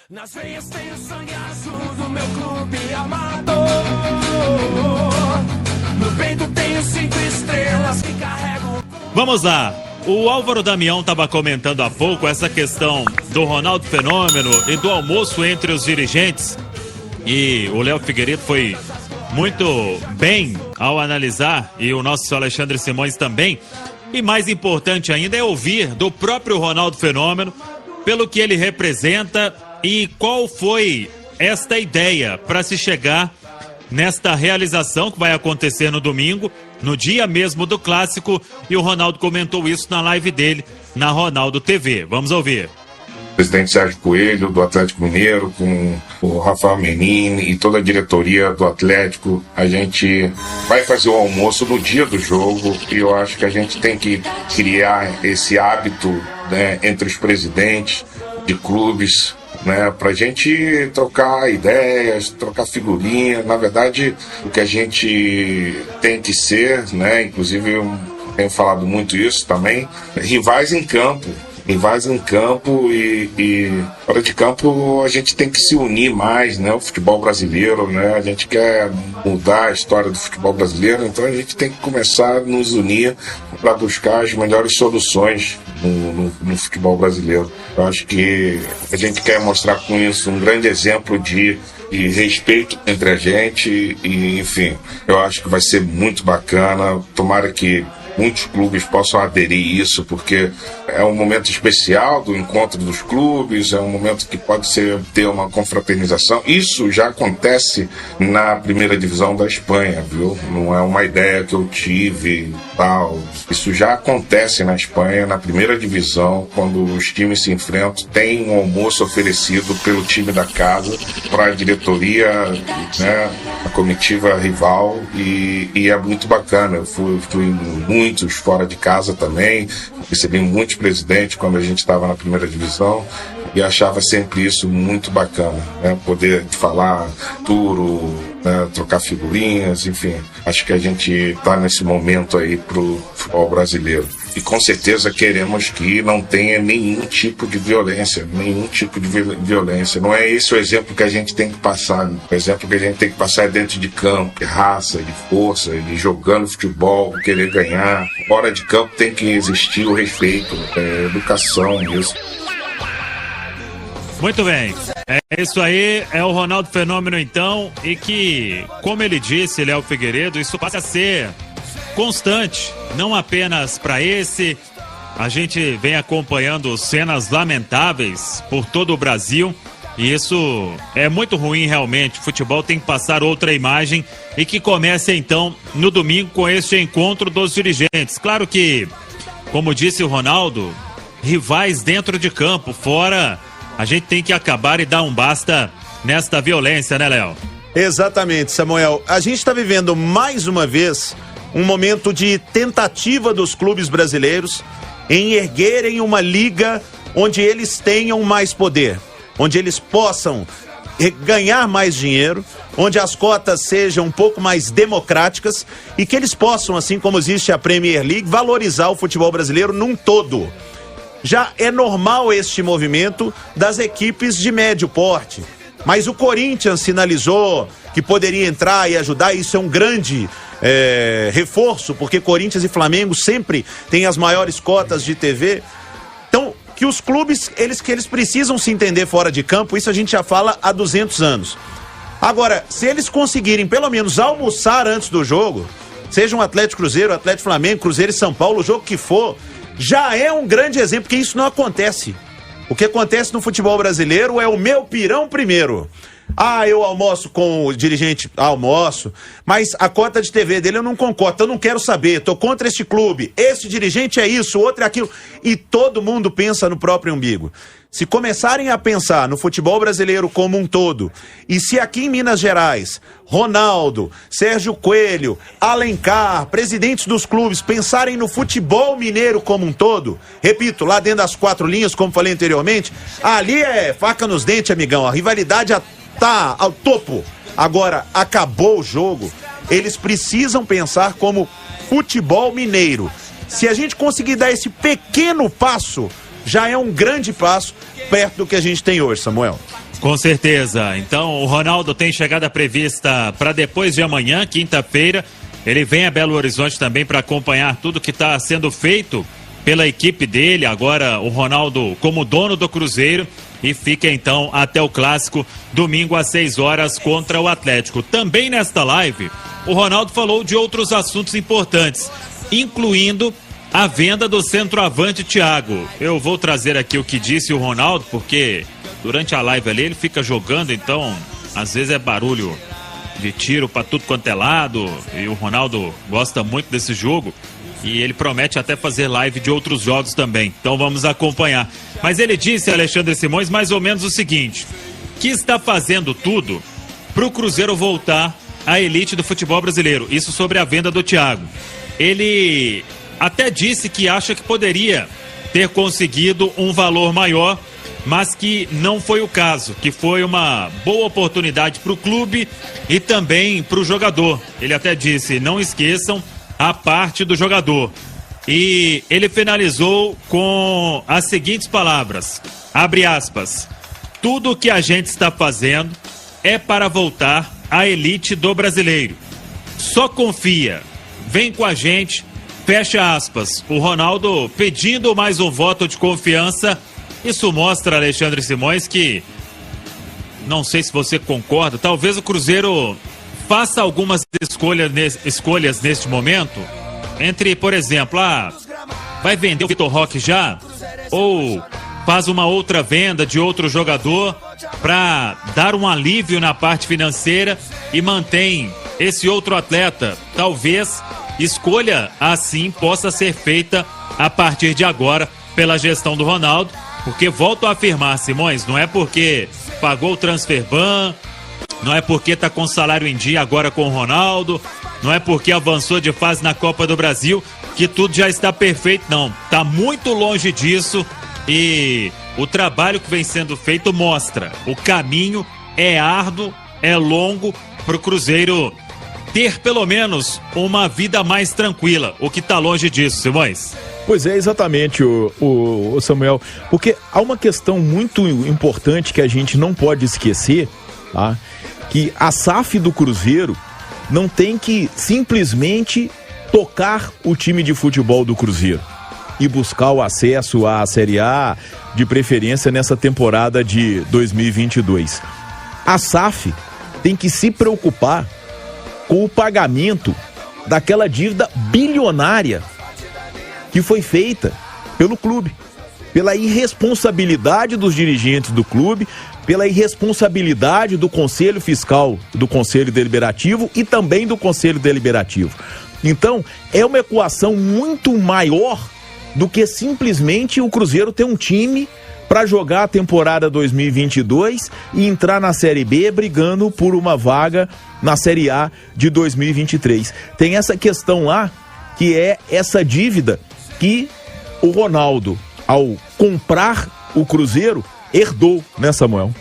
Nas veias tem o sangue azul do meu clube amador. No peito tenho 5 estrelas que carrego. Vamos lá. O Álvaro Damião estava comentando há pouco essa questão do Ronaldo Fenômeno e do almoço entre os dirigentes. E o Léo Figueiredo foi muito bem ao analisar, e o nosso Alexandre Simões também. E mais importante ainda é ouvir do próprio Ronaldo Fenômeno, pelo que ele representa e qual foi esta ideia para se chegar nesta realização que vai acontecer no domingo, no dia mesmo do clássico, e o Ronaldo comentou isso na live dele, na Ronaldo TV. Vamos ouvir. O presidente Sérgio Coelho, do Atlético Mineiro, com o Rafael Menini e toda a diretoria do Atlético, a gente vai fazer o almoço no dia do jogo, e eu acho que a gente tem que criar esse hábito, né, entre os presidentes de clubes, né, pra gente trocar ideias, trocar figurinha. Na verdade, o que a gente tem que ser, né, inclusive eu tenho falado muito isso também, rivais em campo e fora de campo a gente tem que se unir mais, né? O futebol brasileiro, né? A gente quer mudar a história do futebol brasileiro, então a gente tem que começar a nos unir para buscar as melhores soluções no futebol brasileiro. Eu acho que a gente quer mostrar com isso um grande exemplo de respeito entre a gente e, enfim, eu acho que vai ser muito bacana. Tomara que muitos clubes possam aderir isso, porque é um momento especial do encontro dos clubes, é um momento que pode ter uma confraternização. Isso já acontece na primeira divisão da Espanha, viu? Não é uma ideia que eu tive, tal. Isso já acontece na Espanha, na primeira divisão, quando os times se enfrentam, tem um almoço oferecido pelo time da casa para a diretoria, né, a comitiva rival, e é muito bacana. Eu fui muitos fora de casa também, recebi muitos presidentes quando a gente estava na primeira divisão e achava sempre isso muito bacana, né? Poder falar duro, né? Trocar figurinhas, enfim. Acho que a gente está nesse momento aí pro futebol brasileiro. E com certeza queremos que não tenha nenhum tipo de violência. Não é esse o exemplo que a gente tem que passar. O exemplo que a gente tem que passar é dentro de campo, de raça, de força, de jogando futebol, querer ganhar. Fora de campo tem que existir o respeito, educação, isso. Muito bem, é isso aí, é o Ronaldo Fenômeno então, e que, como ele disse, Léo Figueiredo, isso passa a ser constante, não apenas para esse. A gente vem acompanhando cenas lamentáveis por todo o Brasil, e isso é muito ruim realmente. O futebol tem que passar outra imagem, e que comece então no domingo com este encontro dos dirigentes. Claro que, como disse o Ronaldo, rivais dentro de campo, fora, a gente tem que acabar e dar um basta nesta violência, né, Léo? Exatamente, Samuel. A gente está vivendo mais uma vez um momento de tentativa dos clubes brasileiros em erguerem uma liga onde eles tenham mais poder, onde eles possam ganhar mais dinheiro, onde as cotas sejam um pouco mais democráticas e que eles possam, assim como existe a Premier League, valorizar o futebol brasileiro num todo. Já é normal este movimento das equipes de médio porte, mas o Corinthians sinalizou que poderia entrar e ajudar. Isso é um grande reforço, porque Corinthians e Flamengo sempre têm as maiores cotas de TV. Então, que os clubes, eles precisam se entender fora de campo, isso a gente já fala há 200 anos. Agora, se eles conseguirem pelo menos almoçar antes do jogo, seja um Atlético Cruzeiro, Atlético Flamengo, Cruzeiro e São Paulo, o jogo que for, já é um grande exemplo, porque isso não acontece. O que acontece no futebol brasileiro é o meu pirão primeiro. Eu almoço com o dirigente, almoço, mas a cota de TV dele eu não concordo, eu não quero saber, tô contra este clube, esse dirigente é isso, outro é aquilo, e todo mundo pensa no próprio umbigo. Se começarem a pensar no futebol brasileiro como um todo, e se aqui em Minas Gerais, Ronaldo, Sérgio Coelho, Alencar, presidentes dos clubes pensarem no futebol mineiro como um todo, repito, lá dentro das 4 linhas, como falei anteriormente, ali é faca nos dentes, amigão, a rivalidade tá ao topo. Agora, acabou o jogo, eles precisam pensar como futebol mineiro. Se a gente conseguir dar esse pequeno passo, já é um grande passo perto do que a gente tem hoje, Samuel. Com certeza. Então, o Ronaldo tem chegada prevista para depois de amanhã, quinta-feira. Ele vem a Belo Horizonte também para acompanhar tudo que está sendo feito pela equipe dele. Agora, o Ronaldo como dono do Cruzeiro, e fica então até o clássico, domingo às 6 horas contra o Atlético. Também nesta live, o Ronaldo falou de outros assuntos importantes, incluindo a venda do centroavante Thiago. Eu vou trazer aqui o que disse o Ronaldo, porque durante a live ali ele fica jogando, então às vezes é barulho de tiro para tudo quanto é lado, e o Ronaldo gosta muito desse jogo, e ele promete até fazer live de outros jogos também, então vamos acompanhar. Mas ele disse, Alexandre Simões, mais ou menos o seguinte, que está fazendo tudo para o Cruzeiro voltar à elite do futebol brasileiro, isso sobre a venda do Thiago. Ele até disse que acha que poderia ter conseguido um valor maior, mas que não foi o caso, que foi uma boa oportunidade para o clube e também para o jogador. Ele até disse, não esqueçam a parte do jogador. E ele finalizou com as seguintes palavras, abre aspas, tudo que a gente está fazendo é para voltar à elite do brasileiro. Só confia, vem com a gente, fecha aspas. O Ronaldo pedindo mais um voto de confiança. Isso mostra, Alexandre Simões, que não sei se você concorda, talvez o Cruzeiro faça algumas escolhas neste momento, entre, por exemplo, vai vender o Vitor Roque já, ou faz uma outra venda de outro jogador para dar um alívio na parte financeira e mantém esse outro atleta. Talvez escolha assim possa ser feita a partir de agora pela gestão do Ronaldo. Porque volto a afirmar, Simões, não é porque pagou o transfer ban, não é porque está com salário em dia agora com o Ronaldo, não é porque avançou de fase na Copa do Brasil que tudo já está perfeito, não. Está muito longe disso e o trabalho que vem sendo feito mostra. O caminho é árduo, é longo para o Cruzeiro ter pelo menos uma vida mais tranquila, o que está longe disso, Simões. Pois é, exatamente, o Samuel, porque há uma questão muito importante que a gente não pode esquecer, tá? Que a SAF do Cruzeiro não tem que simplesmente tocar o time de futebol do Cruzeiro e buscar o acesso à Série A, de preferência nessa temporada de 2022. A SAF tem que se preocupar com o pagamento daquela dívida bilionária que foi feita pelo clube, pela irresponsabilidade dos dirigentes do clube, pela irresponsabilidade do Conselho Fiscal, do Conselho Deliberativo e também do Conselho Deliberativo. Então, é uma equação muito maior do que simplesmente o Cruzeiro ter um time para jogar a temporada 2022 e entrar na Série B brigando por uma vaga na Série A de 2023. Tem essa questão lá, que é essa dívida que o Ronaldo, ao comprar o Cruzeiro, herdou, né, Samuel?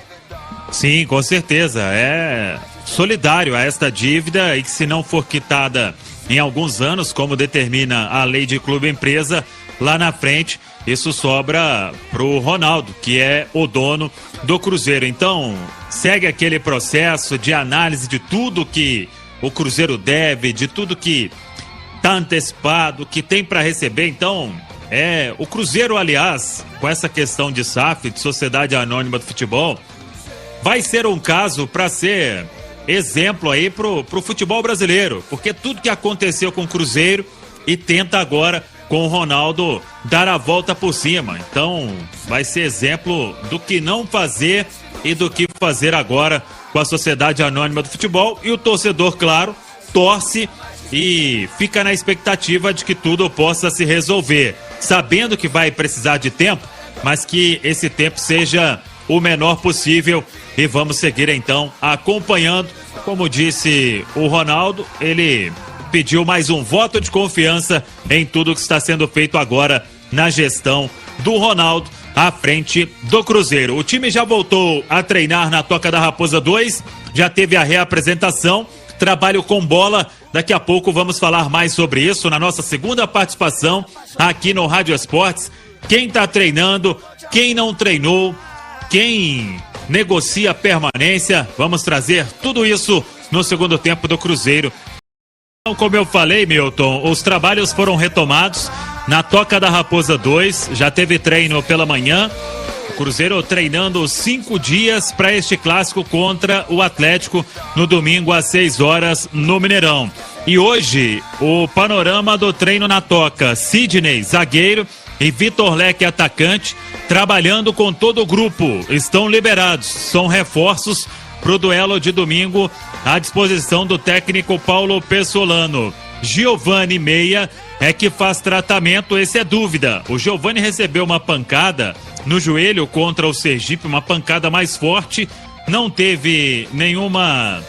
Sim, com certeza. É solidário a esta dívida e que, se não for quitada em alguns anos, como determina a lei de clube-empresa, lá na frente, isso sobra pro Ronaldo, que é o dono do Cruzeiro. Então, segue aquele processo de análise de tudo que o Cruzeiro deve, de tudo que tá antecipado, que tem para receber. Então, o Cruzeiro, aliás, com essa questão de SAF, de Sociedade Anônima do Futebol, vai ser um caso para ser exemplo aí pro futebol brasileiro, porque tudo que aconteceu com o Cruzeiro e tenta agora com o Ronaldo dar a volta por cima. Então, vai ser exemplo do que não fazer e do que fazer agora com a Sociedade Anônima do Futebol. E o torcedor, claro, torce e fica na expectativa de que tudo possa se resolver, sabendo que vai precisar de tempo, mas que esse tempo seja o menor possível. E vamos seguir então acompanhando. Como disse o Ronaldo, ele pediu mais um voto de confiança em tudo que está sendo feito agora na gestão do Ronaldo à frente do Cruzeiro. O time já voltou a treinar na Toca da Raposa 2, já teve a reapresentação, trabalho com bola. Daqui a pouco vamos falar mais sobre isso na nossa segunda participação aqui no Rádio Esportes. quem tá treinando, quem não treinou, quem negocia a permanência. Vamos trazer tudo isso no segundo tempo do Cruzeiro. Então, como eu falei, Milton, os trabalhos foram retomados na Toca da Raposa 2, já teve treino pela manhã. O Cruzeiro treinando 5 dias para este clássico contra o Atlético no domingo às 6 horas no Mineirão. E hoje, o panorama do treino na Toca: Sidney, zagueiro, e Vitor Leque, atacante, trabalhando com todo o grupo. Estão liberados, são reforços para o duelo de domingo à disposição do técnico Paulo Pessolano. Giovani, meia, é que faz tratamento, esse é dúvida. O Giovani recebeu uma pancada no joelho contra o Sergipe, uma pancada mais forte, não teve nenhuma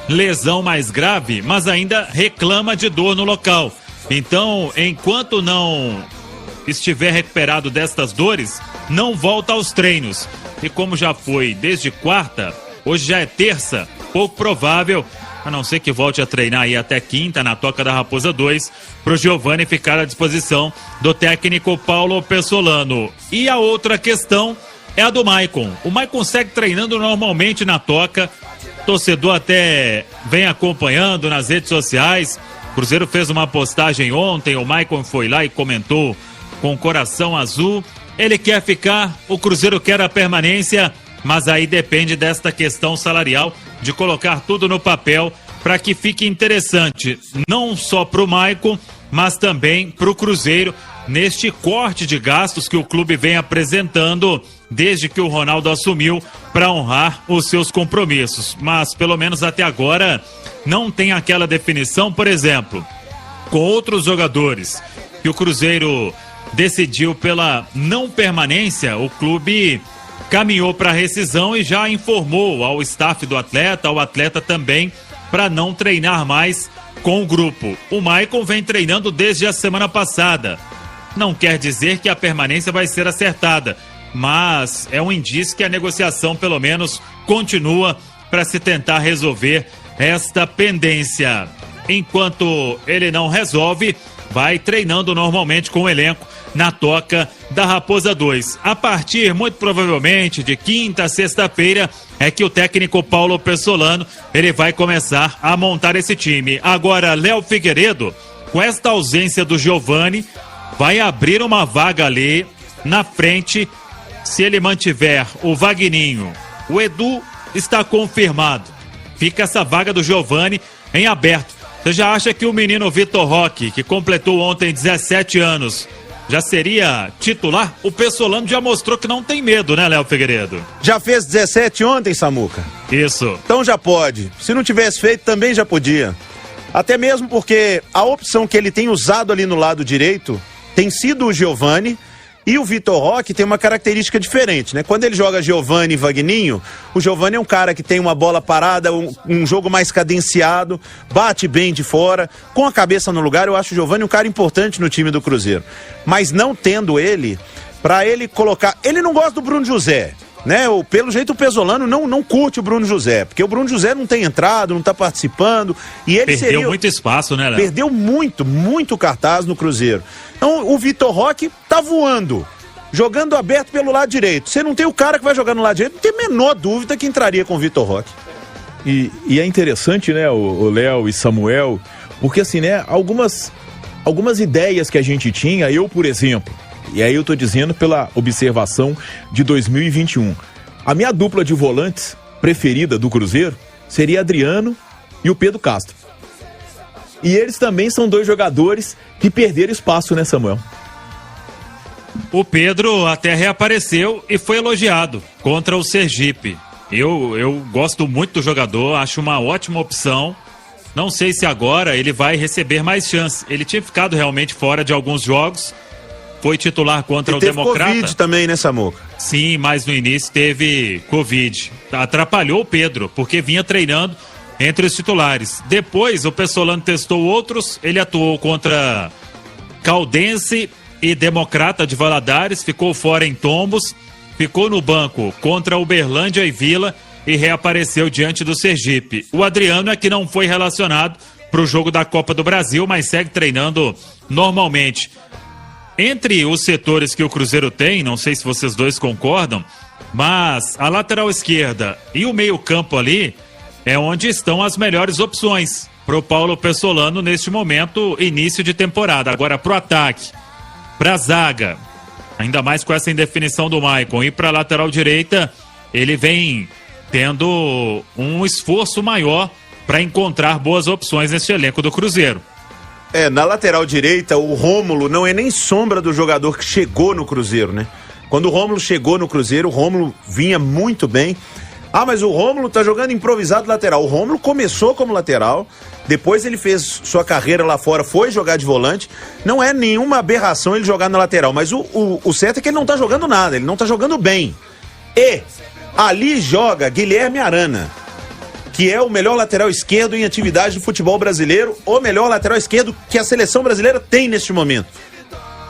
lesão mais grave, mas ainda reclama de dor no local. Então, enquanto não estiver recuperado destas dores, não volta aos treinos. E como já foi desde quarta, hoje já é terça, pouco provável, a não ser que volte a treinar aí até quinta na Toca da Raposa 2, pro Giovani ficar à disposição do técnico Paulo Pessolano. E a outra questão é a do Maicon. O Maicon segue treinando normalmente na Toca, torcedor até vem acompanhando nas redes sociais. O Cruzeiro fez uma postagem ontem, o Maicon foi lá e comentou com o coração azul. Ele quer ficar, o Cruzeiro quer a permanência, mas aí depende desta questão salarial, de colocar tudo no papel para que fique interessante, não só para o Maicon, mas também para o Cruzeiro, neste corte de gastos que o clube vem apresentando desde que o Ronaldo assumiu, para honrar os seus compromissos. Mas pelo menos até agora não tem aquela definição. Por exemplo, com outros jogadores que o Cruzeiro decidiu pela não permanência, o clube caminhou para rescisão e já informou ao staff do atleta, ao atleta também, para não treinar mais com o grupo. O Maicon vem treinando desde a semana passada. Não quer dizer que a permanência vai ser acertada, mas é um indício que a negociação pelo menos continua para se tentar resolver esta pendência. Enquanto ele não resolve, vai treinando normalmente com o elenco na Toca da Raposa 2. A partir, muito provavelmente, de quinta a sexta-feira, é que o técnico Paulo Pessolano, ele vai começar a montar esse time. Agora, Léo Figueiredo, com esta ausência do Giovani, vai abrir uma vaga ali na frente, se ele mantiver o Vagninho. O Edu está confirmado. Fica essa vaga do Giovani em aberto. Você já acha que o menino Vitor Roque, que completou ontem 17 anos, já seria titular? O Pessolano já mostrou que não tem medo, né, Léo Figueiredo? Já fez 17 ontem, Samuca? Isso. Então já pode. Se não tivesse feito, também já podia. Até mesmo porque a opção que ele tem usado ali no lado direito tem sido o Giovani, e o Vitor Roque tem uma característica diferente, né? Quando ele joga Giovani e Vagninho, o Giovani é um cara que tem uma bola parada, um jogo mais cadenciado, bate bem de fora, com a cabeça no lugar. Eu acho o Giovani um cara importante no time do Cruzeiro. Mas não tendo ele, pra ele colocar... Ele não gosta do Bruno José, né? Pelo jeito o Pessolano não curte o Bruno José, porque o Bruno José não tem entrado, não tá participando, e ele perdeu muito espaço, né, Léo? Perdeu muito cartaz no Cruzeiro. Então o Vitor Roque tá voando, jogando aberto pelo lado direito. Você não tem o cara que vai jogar no lado direito, não tem a menor dúvida que entraria com o Vitor Roque. E é interessante, né, o Léo e Samuel, porque assim, né, algumas ideias que a gente tinha, eu, por exemplo, e aí eu tô dizendo pela observação de 2021, a minha dupla de volantes preferida do Cruzeiro seria Adriano e o Pedro Castro. E eles também são dois jogadores que perderam espaço, né, Samuel? O Pedro até reapareceu e foi elogiado contra o Sergipe. Eu gosto muito do jogador, acho uma ótima opção. Não sei se agora ele vai receber mais chance. Ele tinha ficado realmente fora de alguns jogos. Foi titular contra o Democrata. Teve Covid também, né, Samuca? Sim, mas no início teve Covid. Atrapalhou o Pedro, porque vinha treinando entre os titulares. Depois o Pessolano testou outros, ele atuou contra Caldense e Democrata de Valadares, ficou fora em Tombos, ficou no banco contra Uberlândia e Vila e reapareceu diante do Sergipe. O Adriano é que não foi relacionado para o jogo da Copa do Brasil, mas segue treinando normalmente. entre os setores que o Cruzeiro tem, não sei se vocês dois concordam, mas a lateral esquerda e o meio-campo ali é onde estão as melhores opções pro Paulo Pessolano neste momento, início de temporada. Agora pro ataque, pra zaga, ainda mais com essa indefinição do Maicon, e pra lateral direita, ele vem tendo um esforço maior para encontrar boas opções neste elenco do Cruzeiro. Na lateral direita, o Rômulo não é nem sombra do jogador que chegou no Cruzeiro, né? Quando o Rômulo chegou no Cruzeiro, o Rômulo vinha muito bem. Ah, mas o Rômulo tá jogando improvisado lateral. O Rômulo começou como lateral, depois ele fez sua carreira lá fora, foi jogar de volante. Não é nenhuma aberração ele jogar na lateral, mas o certo é que ele não tá jogando nada, ele não tá jogando bem. E ali joga Guilherme Arana, que é o melhor lateral esquerdo em atividade do futebol brasileiro, o melhor lateral esquerdo que a seleção brasileira tem neste momento.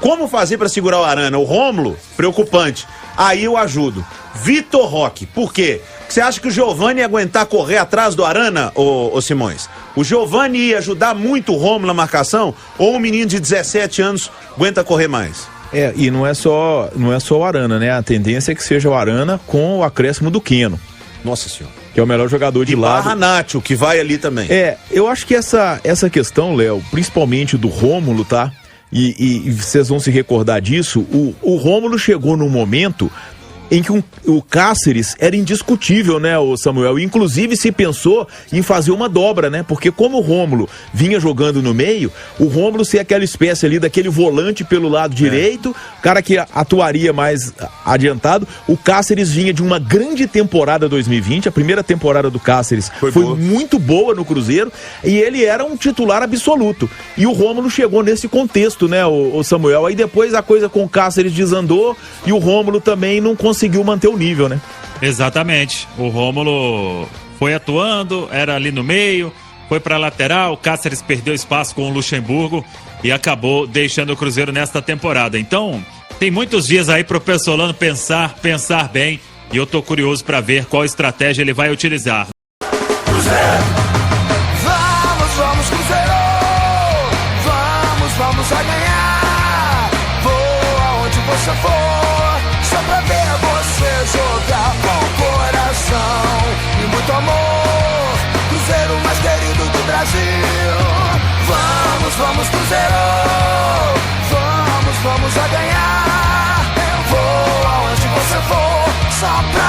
Como fazer para segurar o Arana? O Rômulo, preocupante. Aí eu ajudo. Vitor Roque, por quê? Você acha que o Giovani ia aguentar correr atrás do Arana, ô Simões? O Giovani ia ajudar muito o Rômulo na marcação? Ou um menino de 17 anos aguenta correr mais? E não é só o Arana, né? A tendência é que seja o Arana com o acréscimo do Queno. Nossa Senhora. Que é o melhor jogador de lado. Barra Nacho, que vai ali também. Eu acho que essa questão, Léo, principalmente do Rômulo, tá? E vocês vão se recordar disso, o Rômulo chegou num momento em que o Cáceres era indiscutível, né, o Samuel? Inclusive se pensou em fazer uma dobra, né? Porque como o Rômulo vinha jogando no meio, o Rômulo ser aquela espécie ali daquele volante pelo lado direito, cara que atuaria mais adiantado. O Cáceres vinha de uma grande temporada 2020, a primeira temporada do Cáceres foi muito boa no Cruzeiro, e ele era um titular absoluto. E o Rômulo chegou nesse contexto, né, o Samuel? Aí depois a coisa com o Cáceres desandou e o Rômulo também não conseguiu manter o nível, né? Exatamente. O Rômulo foi atuando, era ali no meio, foi pra lateral, o Cáceres perdeu espaço com o Luxemburgo e acabou deixando o Cruzeiro nesta temporada. Então, tem muitos dias aí pro Pessolano pensar bem, e eu tô curioso pra ver qual estratégia ele vai utilizar. Cruzeiro, vamos Cruzeiro, vamos a ganhar. Vou aonde você for, só pra ver você jogar com coração e muito amor. Cruzeiro mais querido do Brasil. Vamos Cruzeiro, vamos a ganhar. Eu vou aonde você for, só pra